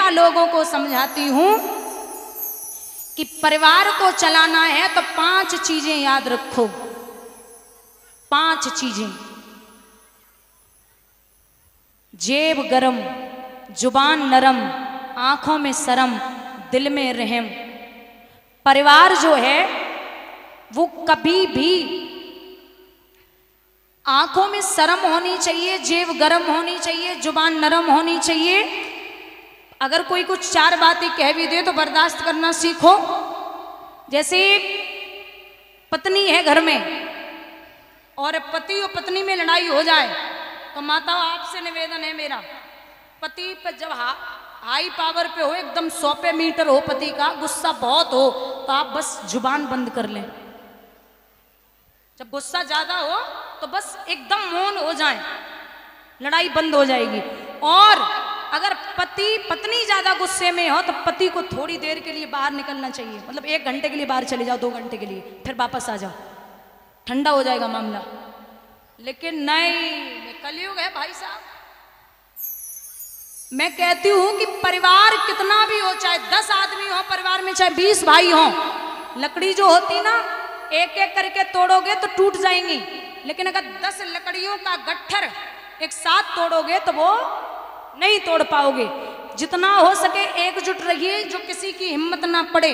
हमेशा लोगों को समझाती हूं कि परिवार को चलाना है तो 5 चीजें याद रखो। 5 चीजें। जेब गरम, जुबान नरम, आंखों में शर्म, दिल में रहम। परिवार जो है वो कभी भी आंखों में शर्म होनी चाहिए, जेब गरम होनी चाहिए, जुबान नरम होनी चाहिए। अगर कोई कुछ 4 बातें कह भी दे तो बर्दाश्त करना सीखो। जैसे पत्नी है घर में और पति और पत्नी में लड़ाई हो जाए तो माताओं आपसे निवेदन है मेरा, पति पर जब हाई पावर पे हो, एकदम 100 पे मीटर हो पति का, गुस्सा बहुत हो, तो आप बस जुबान बंद कर लें। जब गुस्सा ज्यादा हो तो बस एकदम मौन हो जाएं, लड़ाई बंद हो जाएगी। और अगर पति पत्नी ज्यादा गुस्से में हो तो पति को थोड़ी देर के लिए बाहर निकलना चाहिए, मतलब 1 घंटे के लिए बाहर चले जाओ, 2 घंटे के लिए, फिर वापस आ जाओ, ठंडा हो जाएगा मामला। लेकिन नहीं, कलयुग है भाई साहब। मैं कहती हूं कि परिवार कितना भी हो, चाहे 10 आदमी हो परिवार में, चाहे 20 भाई हो, लकड़ी जो होती ना, एक एक करके तोड़ोगे तो टूट जाएंगी, लेकिन अगर 10 लकड़ियों का गट्ठर एक साथ तोड़ोगे तो वो नहीं तोड़ पाओगे। जितना हो सके एकजुट रहिए, जो किसी की हिम्मत ना पड़े।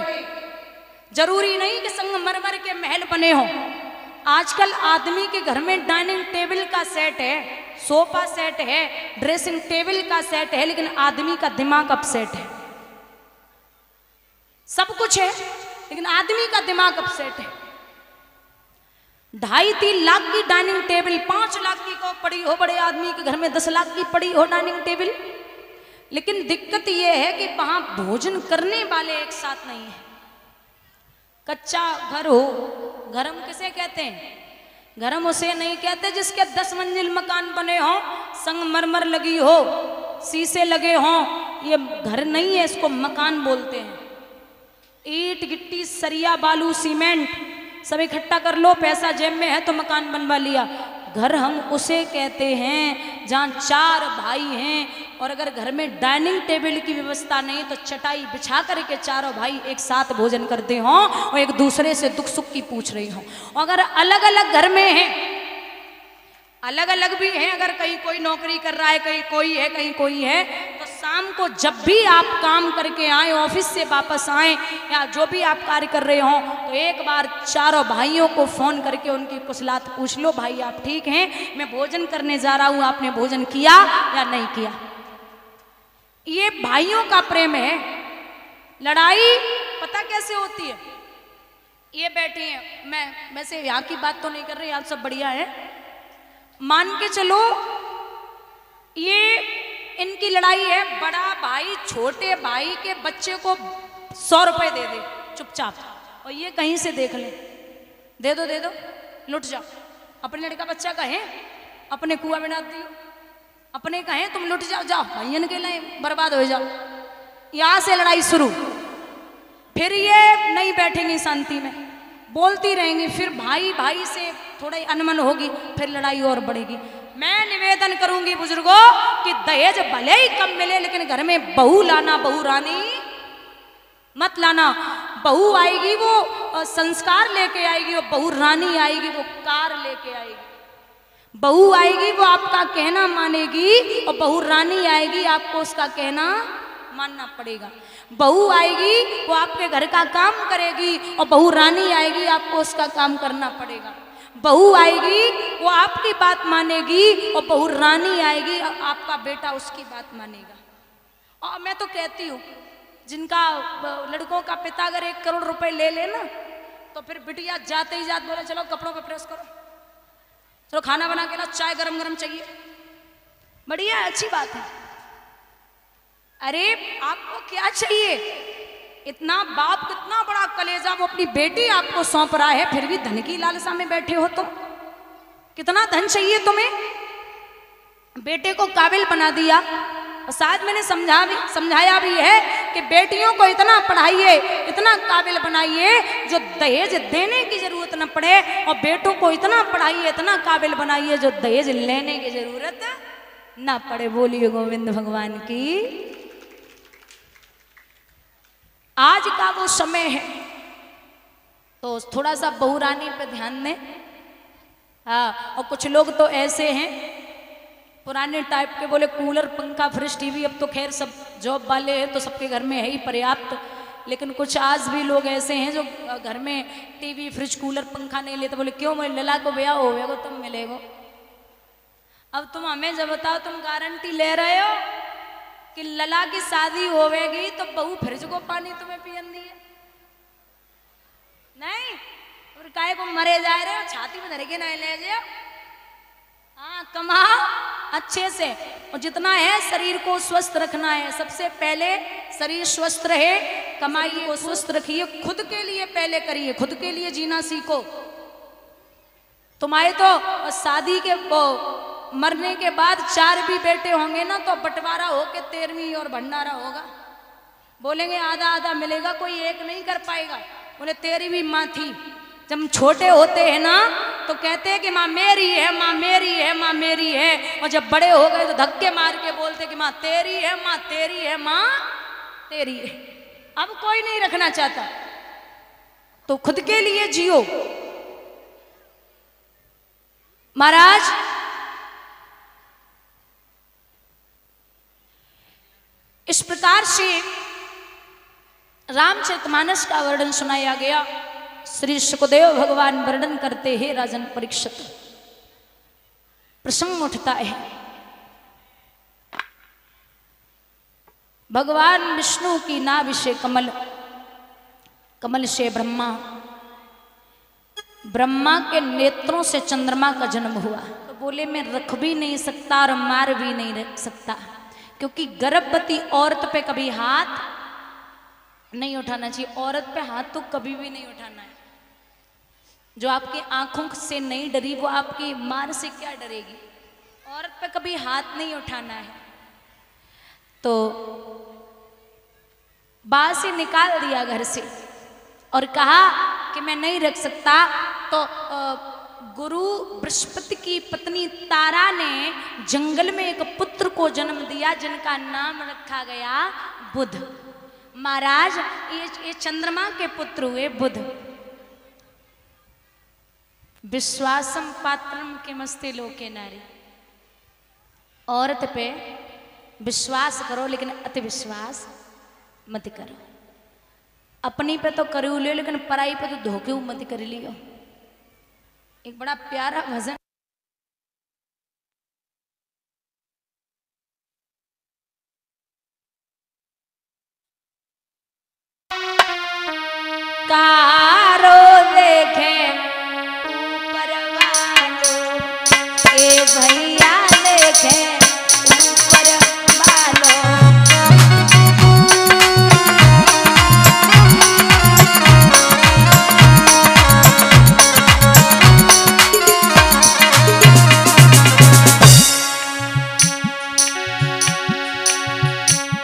जरूरी नहीं कि संगमरमर के महल बने हो। आजकल आदमी के घर में डाइनिंग टेबल का सेट है, सोफा सेट है, ड्रेसिंग टेबल का सेट है, लेकिन आदमी का दिमाग अपसेट है। सब कुछ है लेकिन आदमी का दिमाग अपसेट है। 2.5-3 लाख की डाइनिंग टेबल 5 लाख की को पड़ी हो, बड़े आदमी के घर में 10 लाख की पड़ी हो डाइनिंग टेबल, लेकिन दिक्कत यह है कि वहां भोजन करने वाले एक साथ नहीं है। कच्चा घर हो, घरम किसे कहते हैं? घरम उसे नहीं कहते जिसके 10 मंजिल मकान बने हो, संगमरमर लगी हो, शीशे लगे हों, ये घर नहीं है, इसको मकान बोलते हैं। ईंट गिट्टी सरिया बालू सीमेंट सब इकट्ठा कर लो, पैसा जेब में है तो मकान बनवा लिया। घर हम उसे कहते हैं जहाँ 4 भाई हैं और अगर घर में डाइनिंग टेबल की व्यवस्था नहीं तो चटाई बिछा करके चारों भाई एक साथ भोजन करते हों और एक दूसरे से दुख सुख की पूछ रही हों। अगर अलग अलग घर में हैं, अलग अलग भी हैं, अगर कहीं कोई नौकरी कर रहा है, कहीं कोई है, कहीं कोई है, तो शाम को जब भी आप काम करके आए, ऑफिस से वापस आए या जो भी आप कार्य कर रहे हो, तो एक बार चारों भाइयों को फोन करके उनकी कुशलात पूछ लो, भाई आप ठीक हैं, मैं भोजन करने जा रहा हूं, आपने भोजन किया या नहीं किया। ये भाइयों का प्रेम है। लड़ाई पता कैसे होती है? ये बैठी है, मैं वैसे यहाँ की बात तो नहीं कर रही, आप सब बढ़िया है, मान के चलो ये इनकी लड़ाई है, बड़ा भाई छोटे भाई के बच्चे को 100 रुपए दे दे चुपचाप, और ये कहीं से देख ले, दे दो लुट जाओ। अपने लड़का बच्चा कहे अपने कुआं में डाल दियो, अपने कहे तुम लुट जाओ, जाओ भाइयन के लिए बर्बाद हो जाओ। यहां से लड़ाई शुरू। फिर ये नहीं बैठेंगी शांति में, बोलती रहेंगी, फिर भाई भाई से थोड़ा अनमन होगी, फिर लड़ाई और बढ़ेगी। मैं निवेदन करूंगी बुजुर्गों कि दहेज भले ही कम मिले लेकिन घर में बहू लाना, बहू रानी मत लाना। बहू आएगी वो संस्कार लेके आएगी, वो बहू रानी आएगी वो कार लेके आएगी। बहू आएगी वो आपका कहना मानेगी और बहू रानी आएगी आपको उसका कहना मानना पड़ेगा। बहू आएगी वो आपके घर का काम करेगी और बहू रानी आएगी आपको उसका काम करना पड़ेगा। बहू आएगी वो आपकी बात मानेगी और बहू रानी आएगी आपका बेटा उसकी बात मानेगा। और मैं तो कहती हूँ जिनका लड़कों का पिता अगर 1 करोड़ रुपए ले लेना तो फिर बिटिया जाते ही जाते बोले चलो कपड़ों पे प्रेस करो, चलो खाना बना के ला, चाय गरम गरम चाहिए, बढ़िया अच्छी बात है। अरे आपको क्या चाहिए? इतना बाप कितना बड़ा कलेजा वो अपनी बेटी आपको सौंप रहा है, फिर भी धन की लालसा में बैठे हो तुम। कितना धन चाहिए तुम्हें? बेटे को काबिल बना दिया। और शायद मैंने समझाया भी है कि बेटियों को इतना पढ़ाइए, इतना काबिल बनाइए जो दहेज देने की जरूरत न पड़े, और बेटों को इतना पढ़ाइए, इतना काबिल बनाइए जो दहेज लेने की जरूरत ना पड़े। बोलिए गोविंद भगवान की। आज का वो समय है, तो थोड़ा सा बहुरानी पे ध्यान दें। हाँ, और कुछ लोग तो ऐसे हैं पुराने टाइप के, बोले कूलर पंखा फ्रिज टीवी, अब तो खैर सब जॉब वाले हैं तो सबके घर में है ही पर्याप्त, लेकिन कुछ आज भी लोग ऐसे हैं जो घर में टीवी फ्रिज कूलर पंखा नहीं लेते। बोले क्यों, मेरे लला को ब्याह होगा तब मिलेगा। अब तुम हमें जब बताओ, तुम गारंटी ले रहे हो कि लला की शादी होवेगी तो बहू फ्रिज को पानी तुम्हें पियन दिए? नहीं, और काहे को मरे जा रहे हो, छाती में धर के नहीं ले जाओ। हाँ, कमाओ अच्छे से, और जितना है शरीर को स्वस्थ रखना है। सबसे पहले शरीर स्वस्थ रहे, कमाइए को स्वस्थ रखिए, खुद के लिए पहले करिए, खुद के लिए जीना सीखो। तुम्हारे तो शादी के मरने के बाद 4 भी बेटे होंगे ना, तो बंटवारा होके 13वीं और भंडारा होगा। बोलेंगे आधा आधा मिलेगा, कोई एक नहीं कर पाएगा। बोले 13वीं माँ थी। जब हम छोटे होते हैं ना तो कहते हैं कि माँ मेरी है, माँ मेरी है, माँ मेरी है, और जब बड़े हो गए तो धक्के मार के बोलते कि माँ तेरी है, माँ तेरी है, माँ तेरी है। अब कोई नहीं रखना चाहता, तो खुद के लिए जियो। महाराज इस प्रकार से रामचरितमानस का वर्णन सुनाया गया। श्री सुखदेव भगवान वर्णन करते हैं, राजन परीक्षित, प्रसंग उठता है। भगवान विष्णु की नाभि से कमल, कमल से ब्रह्मा, ब्रह्मा के नेत्रों से चंद्रमा का जन्म हुआ। तो बोले मैं रख भी नहीं सकता और मार भी नहीं रख सकता, क्योंकि गर्भवती औरत पे कभी हाथ नहीं उठाना चाहिए। औरत पे हाथ तो कभी भी नहीं उठाना है। जो आपकी आंखों से नहीं डरी वो आपकी मार से क्या डरेगी। औरत पे कभी हाथ नहीं उठाना है। तो बाहर से निकाल दिया घर से और कहा कि मैं नहीं रख सकता। तो गुरु बृहस्पति की पत्नी तारा ने जंगल में एक पुत्र को जन्म दिया, जिनका नाम रखा गया बुध। महाराज ये चंद्रमा के पुत्र हुए बुध। विश्वासम पात्रम के मस्ते लोके नारी। औरत पे विश्वास करो, लेकिन अति विश्वास मत करो। अपनी पे तो करो लियो, लेकिन पराई पे तो धोखे मत कर लियो। एक बड़ा प्यारा भजन कारो देखे ऊपर वालों, ए भैया देखे ऊपर वालों।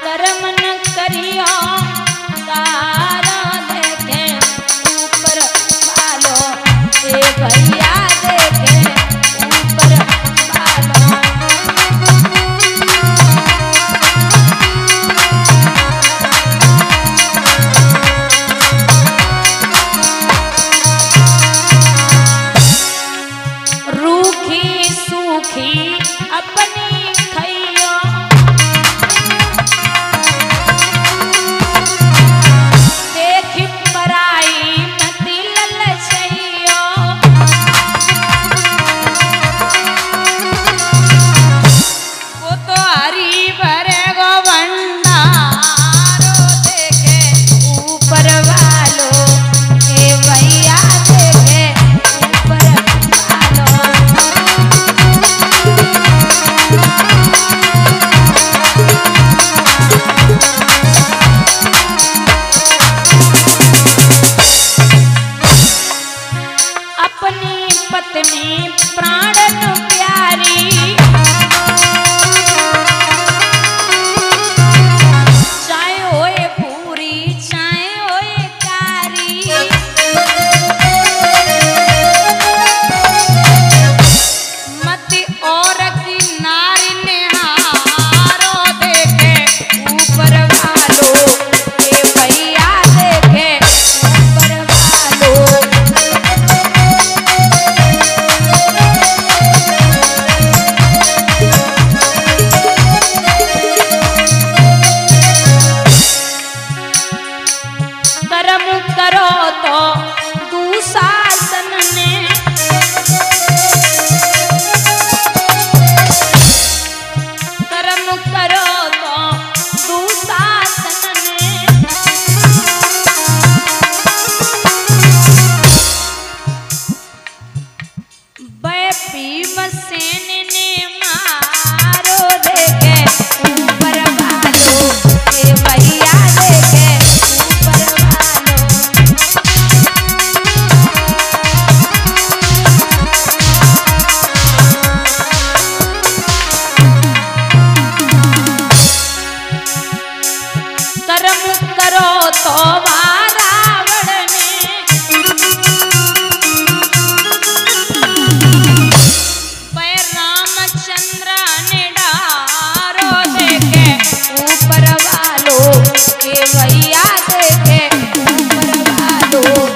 कर्म न करियो भैया देखे ऊपर वालों। रूखी सूखी अपनी खैया, कर्म करो तो रावण में वह रामचंद्र ने डारो देखे ऊपर वालों के भैया देखे ऊपर वालों।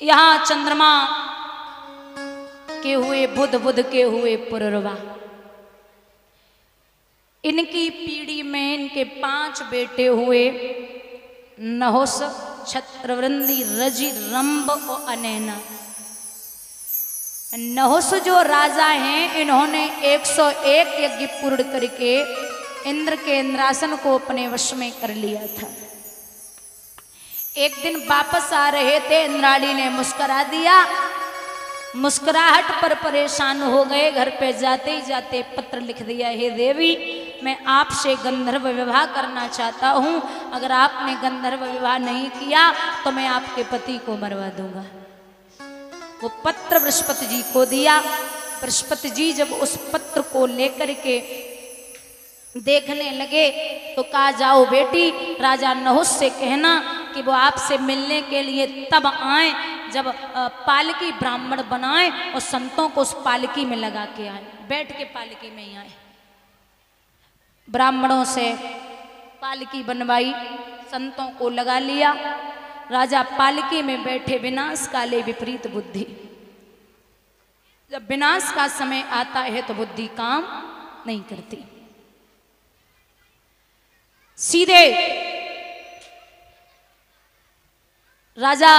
यहाँ चंद्रमा के हुए बुध, बुध के हुए पुरुरवा। इनकी पीढ़ी में इनके 5 बेटे हुए, नहुस, छत्रवृंदी, रजि, रंभ और अनैना। नहुस जो राजा हैं, इन्होंने 101 यज्ञ पूर्ण करके इंद्र के इंद्रासन को अपने वश में कर लिया था। एक दिन वापस आ रहे थे, इंद्राणी ने मुस्कुरा दिया। मुस्कुराहट पर परेशान हो गए। घर पे जाते ही जाते पत्र लिख दिया, हे देवी, मैं आपसे गंधर्व विवाह करना चाहता हूँ। अगर आपने गंधर्व विवाह नहीं किया तो मैं आपके पति को मरवा दूंगा। वो पत्र बृहस्पति जी को दिया। बृहस्पति जी जब उस पत्र को लेकर के देखने लगे तो कहा, जाओ बेटी, राजा नहुस से कहना कि वो आपसे मिलने के लिए तब आए जब पालकी ब्राह्मण बनाए और संतों को उस पालकी में लगा के आए। बैठ के पालकी में ही आए। ब्राह्मणों से पालकी बनवाई, संतों को लगा लिया। राजा पालकी में बैठे, विनाश काले विपरीत बुद्धि। जब विनाश का समय आता है तो बुद्धि काम नहीं करती। सीधे राजा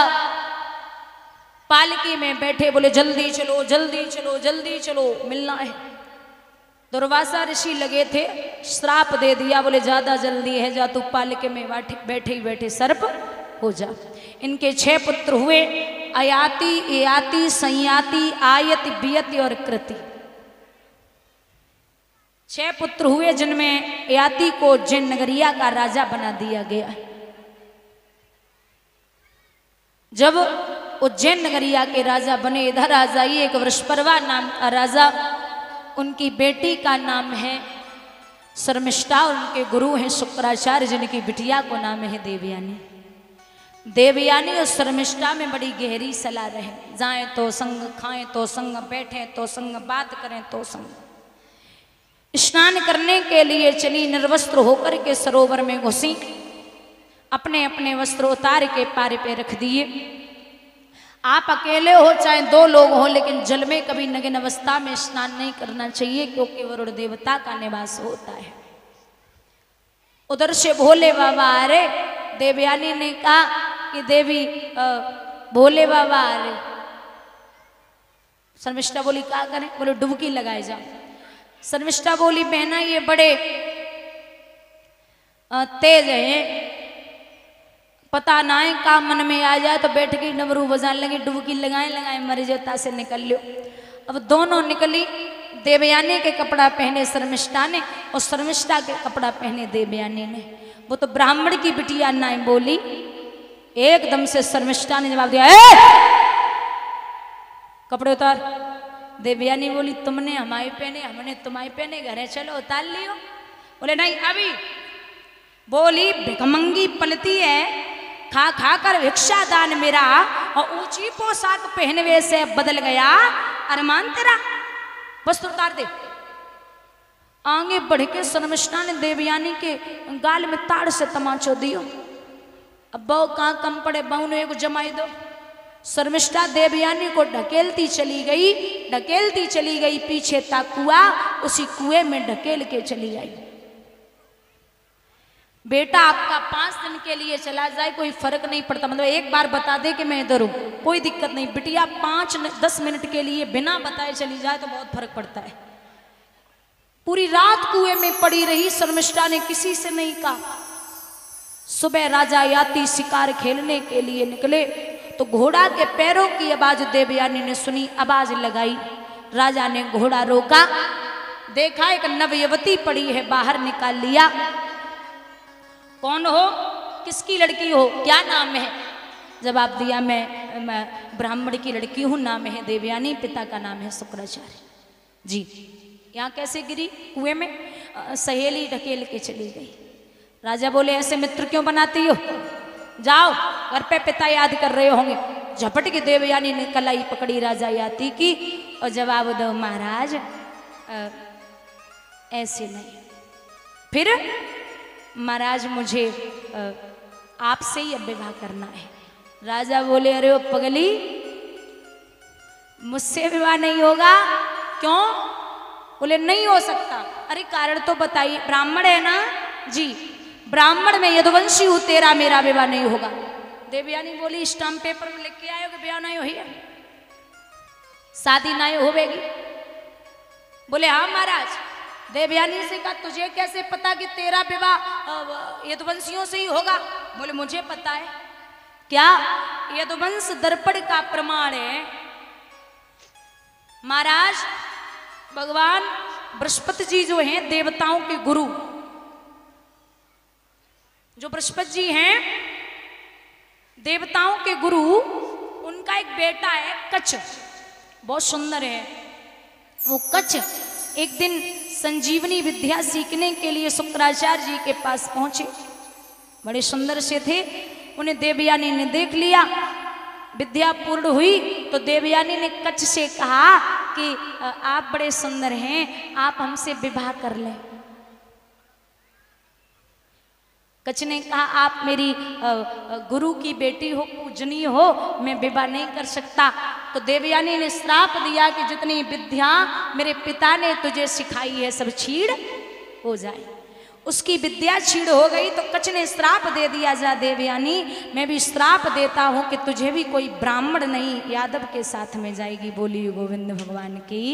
पालकी में बैठे, बोले जल्दी चलो, जल्दी चलो, जल्दी चलो, मिलना है। दुर्वासा ऋषि लगे थे, श्राप दे दिया, बोले ज्यादा जल्दी है, जा तू पालकी में बैठे ही बैठे सर्प हो जा। इनके 6 पुत्र हुए, अयाति, एयाति, संयाति, आयति, बियति और कृति। 6 पुत्र हुए, जिनमें एयाति को उज्जैन नगरिया का राजा बना दिया गया। जब उज्जैन नगरिया के राजा बने, इधर आ जाइए, एक वृषपर्वा नाम का राजा, उनकी बेटी का नाम है शर्मिष्ठा, उनके गुरु हैं शुक्राचार्य, जिनकी बिटिया को नाम है देवयानी। देवयानी और शर्मिष्ठा में बड़ी गहरी सलाह रहे। जाएं तो संग, खाएं तो संग, बैठें तो संग, बात करें तो संग। स्नान करने के लिए चली, निर्वस्त्र होकर के सरोवर में घुसी, अपने अपने वस्त्र उतार के पार पे रख दिए। आप अकेले हो चाहे 2 लोग हो, लेकिन जल में कभी नग्न अवस्था में स्नान नहीं करना चाहिए, क्योंकि वरुण देवता का निवास होता है। उधर से भोले बाबा आ रहे। देवयानी ने कहा कि देवी भोले बाबा आ रहे। शर्मिष्ठा बोली क्या करें? बोले डुबकी लगाए जाओ। शर्मिष्ठा बोली बहना ये बड़े तेज है, पता ना है का मन में आ जाए तो बैठ के डमरू बजाने लगे, डुबकी लगाए लगाए मर जाता से निकल लो। अब दोनों निकली। देवयानी के कपड़ा पहने शर्मिष्ठा ने और शर्मिष्ठा के कपड़ा पहने देवयानी ने। वो तो ब्राह्मण की बिटिया ना बोली। एकदम से शर्मिष्ठा ने जवाब दिया, कपड़े उतार। देवयानी बोली तुमने हमारे पहने, हमने तुम्हारे पहने, घरे चलो उतार लियो। बोले नहीं अभी। बोली भिखमंगी पलती है, खा खा कर भिक्षा दान मेरा, और ऊंची पोशाक पहनवे से बदल गया अरमान तेरा, वस्त्र उतार दे। आगे बढ़ के शर्मिष्ठा ने देवयानी के गाल में ताड़ से तमाचो दियो। अब बहु कहाँ कम पड़े, बहु ने एक जमाई दो। शर्मिष्ठा देवयानी को ढकेलती चली गई, पीछे ता कुआ, उसी कुएं में ढकेल के चली आई। बेटा आपका 5 दिन के लिए चला जाए कोई फर्क नहीं पड़ता, मतलब एक बार बता दे कि मैं इधर हूं कोई दिक्कत नहीं। बिटिया 5-10 मिनट के लिए बिना बताए चली जाए तो बहुत फर्क पड़ता है। पूरी रात कुएं में पड़ी रही। शर्मिष्ठा ने किसी से नहीं कहा। सुबह राजा याति शिकार खेलने के लिए निकले तो घोड़ा के पैरों की आवाज देवयानी ने सुनी, आवाज लगाई। राजा ने घोड़ा रोका, देखा एक नवयुवती पड़ी है, बाहर निकाल लिया। कौन हो, किसकी लड़की हो, क्या नाम है? जवाब दिया मैं ब्राह्मण की लड़की हूँ, नाम है देवयानी, पिता का नाम है शुक्राचार्य जी। यहाँ कैसे गिरी? कुएं में सहेली ढकेल के चली गई। राजा बोले ऐसे मित्र क्यों बनाती हो, जाओ घर पे पिता याद कर रहे होंगे। झपट के देवयानी ने कलाई पकड़ी राजा याति की और जवाब दो महाराज ऐसे नहीं, फिर महाराज मुझे आपसे ही अब विवाह करना है। राजा बोले अरे ओ पगली, मुझसे विवाह नहीं होगा। क्यों? बोले नहीं हो सकता। अरे कारण तो बताइए। ब्राह्मण है ना जी, ब्राह्मण में यदुवंशी हूं, तेरा मेरा विवाह नहीं होगा। देवयानी बोली स्टाम्प पेपर में लिख के आयो कि ब्याह नहीं हुई है, शादी नहीं होगी। बोले हाँ महाराज। देवयानी से कहा तुझे कैसे पता कि तेरा विवाह यदुवंशियों से ही होगा? बोले मुझे पता है। क्या? यदुवंश दर्पण का प्रमाण है महाराज। भगवान बृहस्पति जी जो हैं देवताओं के गुरु, जो बृहस्पति जी हैं देवताओं के गुरु, उनका एक बेटा है कच्छ, बहुत सुंदर है वो कच्छ। एक दिन संजीवनी विद्या सीखने के लिए शुक्राचार्य जी के पास पहुंचे। बड़े सुंदर से थे, उन्हें देवयानी ने देख लिया। विद्या पूर्ण हुई तो देवयानी ने कच्छ से कहा कि आप बड़े सुंदर हैं, आप हमसे विवाह कर लें। कच्छ ने कहा आप मेरी गुरु की बेटी हो, पूजनीय हो, मैं विवाह नहीं कर सकता। तो देवयानी ने श्राप दिया कि जितनी विद्या मेरे पिता ने तुझे सिखाई है सब छीड़ हो जाए। उसकी विद्या छीड़ हो गई तो कच्छ ने श्राप दे दिया, जा देवयानी मैं भी श्राप देता हूं कि तुझे भी कोई ब्राह्मण नहीं यादव के साथ में जाएगी। बोली गोविंद भगवान की।